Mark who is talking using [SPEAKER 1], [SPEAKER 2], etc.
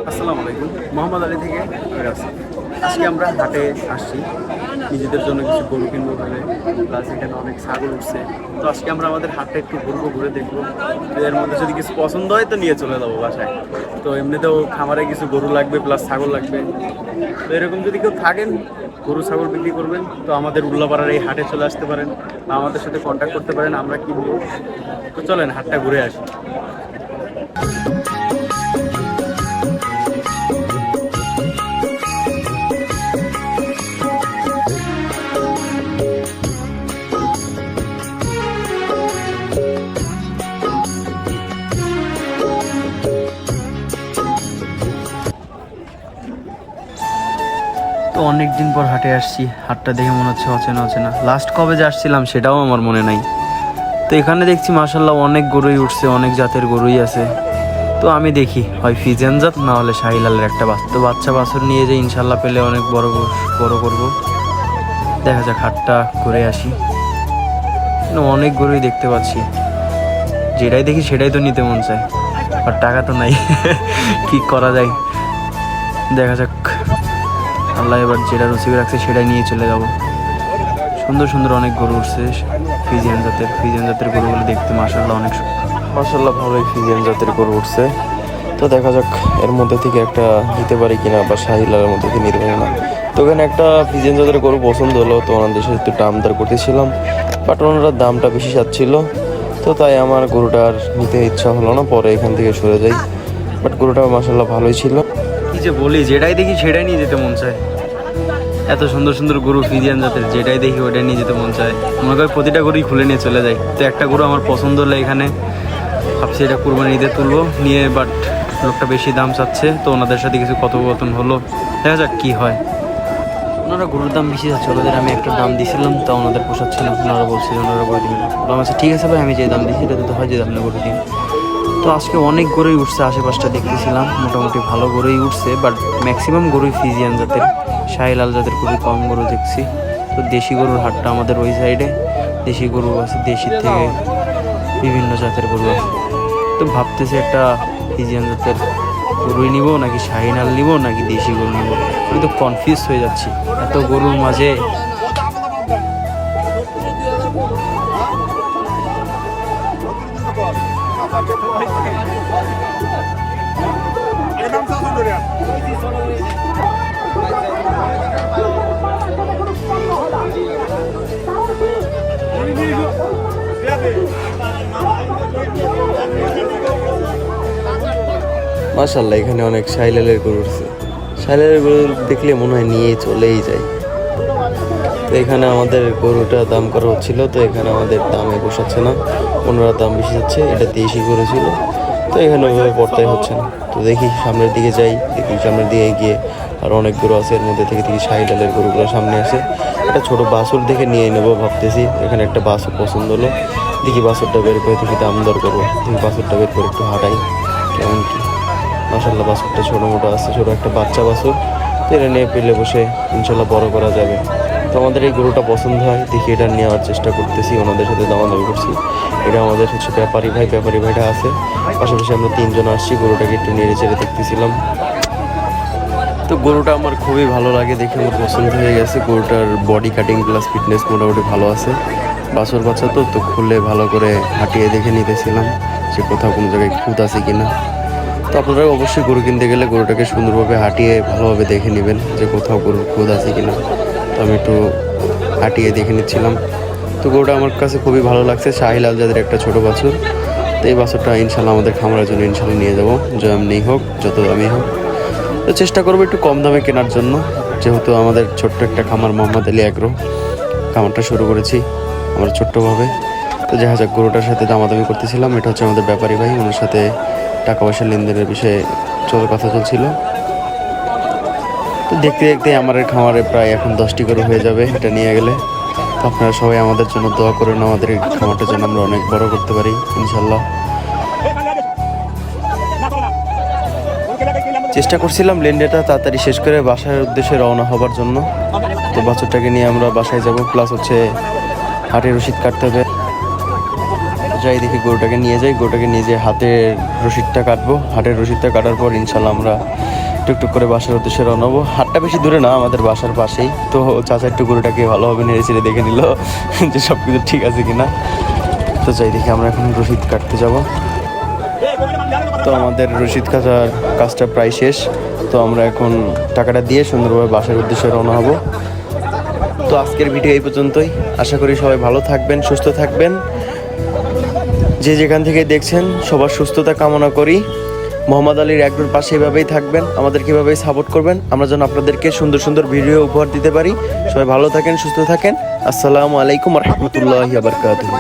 [SPEAKER 1] আসসালামু আলাইকুম, মোহাম্মদ আলী থেকে রাসি। আজকে আমরা হাটে আসছি নিজেদের জন্য কিছু গরু কিনবো বলে, প্লাস এখানে অনেক ছাগল উঠছে। তো আজকে আমরা আমাদের হাটটা একটু ঘুরবো, ঘুরে দেখবো। এর মধ্যে যদি কিছু পছন্দ হয় তো নিয়ে চলে যাবো বাসায়। তো এমনিতেও খামারে কিছু গরু লাগবে, প্লাস ছাগল লাগবে। তো এরকম যদি কেউ থাকেন গরু ছাগল বিক্রি করবেন তো আমাদের উল্লাপাড়ার এই হাটে চলে আসতে পারেন বা আমাদের সাথে কন্ট্যাক্ট করতে পারেন, আমরা কিনবো। তো চলেন হাটটা ঘুরে আসি। তো অনেক দিন পর হাটে আসছি, হাটটা দেখে মনে হচ্ছে অচেনা অচেনা। লাস্ট কবে যে আসছিলাম সেটাও আমার মনে নাই। তো এখানে দেখছি মাশাল্লাহ অনেক গরুই উঠছে, অনেক জাতের গরুই আছে। তো আমি দেখি হয় ফিজিয়ান জাত, না হলে শাহিলালের একটা বাচ্চা বাছুর নিয়ে যে ইনশাল্লাহ পেলে অনেক বড় বড় করব। দেখা যাক হাটটা ঘুরে আসি। অনেক গরুই দেখতে পাচ্ছি, যেটাই দেখি সেটাই তো নিতে মন চায়, আর টাকা তো নাই। কি করা যায়, দেখা যাক। আল্লাহ এবার যেটা রসিক রাখছে সেটাই নিয়ে চলে যাব। সুন্দর সুন্দর অনেক গরু উঠছে, ফিজিয়ান জাতের গরুগুলো দেখতে মাশাল্লাহ ভালোই ফিজিয়ান জাতের গরু উঠছে। তো দেখা যাক এর মধ্যে থেকে একটা নিতে পারি কিনা, বা শাহিলালের মধ্যে থেকে নিতে পারি না। তো ওখানে একটা ফিজিয়ান জাতের গরু পছন্দ হলো, তো ওনাদের সাথে একটু দাম দর করতেছিলাম, বাট ওনারা দামটা বেশি চাচ্ছিল। তো তাই আমার গরুটার নিতে ইচ্ছা হলো না, পরে এখান থেকে সরে যাই। বাট গরুটা মাশাল্লাহ ভালোই ছিল। কি যে বলি, যেটাই দেখি সেটাই নিয়ে যেতে মন চায়। এত সুন্দর সুন্দর গরু ফিজিয়ান জাতের, যেটাই দেখি ওটাই নিয়ে যেতে মন চায়। মনে করি প্রতিটা গরুই খুলে নিয়ে চলে যায়। তো একটা গরু আমার পছন্দ হলে এখানে ভাবছি এটা কুরবানি ঈদে তুলবো নিয়ে, বাট লোকটা বেশি দাম চাচ্ছে। তো ওনাদের সাথে কিছু কথোপকথন হলো, দেখা যাক কি হয়। ওনারা গরুর দাম বেশি যাচ্ছে, ওনাদের আমি একটা দাম দিয়েছিলাম, তা ওনাদের পোষাচ্ছে না। ওনারা বলছে ওনারা করে দিবেন। বললাম আচ্ছা ঠিক আছে ভাই, আমি যে দাম দিয়েছি এটা তো হয় যে দাম না করে দিন। তো আজকে অনেক গরুই উঠছে, আশেপাশটা দেখতেছিলাম মোটামুটি ভালো গরুই উঠছে, বাট ম্যাক্সিমাম গরুই ফিজিয়ান জাতের, শাহিলাল জাতের খুবই কম গরু দেখছি। তো দেশি গরুর হাটটা আমাদের ওই সাইডে, দেশি গরু আছে, দেশির থেকে বিভিন্ন জাতের গরু আছে। তো ভাবতেছি একটা ফিজিয়ান জাতের গরুই নিব, নাকি শাহিনাল নিব, নাকি দেশি গরু নিব। আমি তো কনফিউজ হয়ে যাচ্ছি এত গরুর মাঝে। মাশাআল্লাহ এখানে অনেক শাহিলালের গরু উঠছে। শাহিলালের গরু দেখলে মনে হয় নিয়ে চলেই যায়। তো এখানে আমাদের গরুটা দাম করা হচ্ছিল, তো এখানে আমাদের দামে বসাচ্ছে না, ওনারা দাম বেশি যাচ্ছে। এটা দেশি গরু ছিল, তো এখানে ওইভাবে পড়তাই হচ্ছে না। তো দেখি সামনের দিকে যাই, দেখি সামনের দিকে গিয়ে আর অনেক গরু আছে, এর মধ্যে থেকে দেখি শাহিলালের গরুগুলো সামনে আসে। একটা ছোট বাছুর দেখে নিয়ে নেবো ভাবতেছি। এখানে একটা বাছুর পছন্দ হলো, দেখি বাছুরটা বের করে দেখি দাম দর করবো। দেখি বাছুরটা বের করে একটু হাঁটাই কেমন কি। মাশাল্লাহ বাছুরটা ছোটো মোটো আছে, ছোটো একটা বাচ্চা বাছুর। তো এটা নিয়ে পেলে বসে ইনশাল্লাহ বড় করা যাবে। তো আমাদের এই গরুটা পছন্দ হয়, দেখি এটা নেওয়ার চেষ্টা করতেছি, ওনাদের সাথে দামাদামি করছি। এটা আমাদের হচ্ছে ব্যাপারী ভাইটা আছে, পাশাপাশি আমরা তিনজন আসছি। গরুটাকে একটু নেড়ে চেড়ে দেখতেছিলাম। তো গরুটা আমার খুবই ভালো লাগে, দেখে আমার পছন্দ হয়ে গেছে। গরুটার বডি কাটিং প্লাস ফিটনেস মোটামুটি ভালো আছে। বাছুর বাচ্চা তো খুলে ভালো করে হাঁটিয়ে দেখে নিতেছিলাম যে কোথাও কোনো জায়গায় খুঁত আছে কিনা। তো আপনারা অবশ্যই গরু কিনতে গেলে গরুটাকে সুন্দরভাবে হাঁটিয়ে ভালোভাবে দেখে নেবেন যে কোথাও গরুর খুঁত আছে কিনা। তো আমি একটু হাঁটিয়ে দেখে নিচ্ছিলাম। তো গরুটা আমার কাছে খুবই ভালো লাগছে, শাহিলাল জাতের একটা ছোটো বাছুর। তো এই বাছুরটা ইনশাল্লাহ আমাদের খামারের জন্য ইনশাল্লাহ নিয়ে যাবো, যেমনি হোক যত দামি হোক। তো চেষ্টা করবো একটু কম দামে কেনার জন্য, যেহেতু আমাদের ছোট্ট একটা খামার মোহাম্মদ আলী অ্যাগ্রো খামারটা শুরু করেছি আমরা ছোট্টভাবে। তো দেখা যাক গরুটার সাথে দামাদামি করতেছিলাম। এটা হচ্ছে আমাদের ব্যাপারী ভাই, ওনার সাথে টাকা পয়সার লেনদেনের বিষয়ে কথা চলছিল। তো দেখতে দেখতে আমার খামারে প্রায় এখন 10টি গরু হয়ে যাবে এটা নিয়ে গেলে। তো আপনারা সবাই আমাদের জন্য দোয়া করেন, আমাদের এই খামারটা যেন আমরা অনেক বড় করতে পারি ইনশাল্লাহ। চেষ্টা করছিলাম লেনদেনটা তাড়াতাড়ি শেষ করে বাসার উদ্দেশ্যে রওনা হবার জন্য। তো বাছুরটাকে নিয়ে আমরা বাসায় যাব, প্লাস হচ্ছে হাটের রসিদ কাটতে হবে। যাই দেখি গরুটাকে নিয়ে যাই, গরুটাকে নিয়ে যেয়ে হাতের রসিদটা কাটবো। হাটের রসিদটা কাটার পর ইনশাল্লাহ আমরা টুকটুক করে বাসার উদ্দেশ্যে রওনা হবো। হাটটা বেশি দূরে না, আমাদের বাসার পাশেই। তো চাচা একটু গরুটাকে ভালোভাবে নেড়ে চেড়ে দেখে নিল যে সব কিছু ঠিক আছে কিনা। তো যাই দেখি আমরা এখন রসিদ কাটতে যাব। তো আমাদের রসিদ কাটার কাজটা প্রায় শেষ। তো আমরা এখন টাকাটা দিয়ে সুন্দরভাবে বাসার উদ্দেশ্যে রওনা হব। তো আজকের ভিডিও এই পর্যন্তই। আশা করি সবাই ভালো থাকবেন, সুস্থ থাকবেন। যে যেখান থেকে দেখছেন সবার সুস্থতা কামনা করি। মোহাম্মদ আলীর একডোর পাশে এভাবেই থাকবেন, আমাদেরকে এভাবেই সাপোর্ট করবেন, আমরা যেন আপনাদেরকে সুন্দর সুন্দর ভিডিও উপহার দিতে পারি। সবাই ভালো থাকেন, সুস্থ থাকেন। আসসালামু আলাইকুম ওয়া রাহমাতুল্লাহি ওয়া বারাকাতুহু।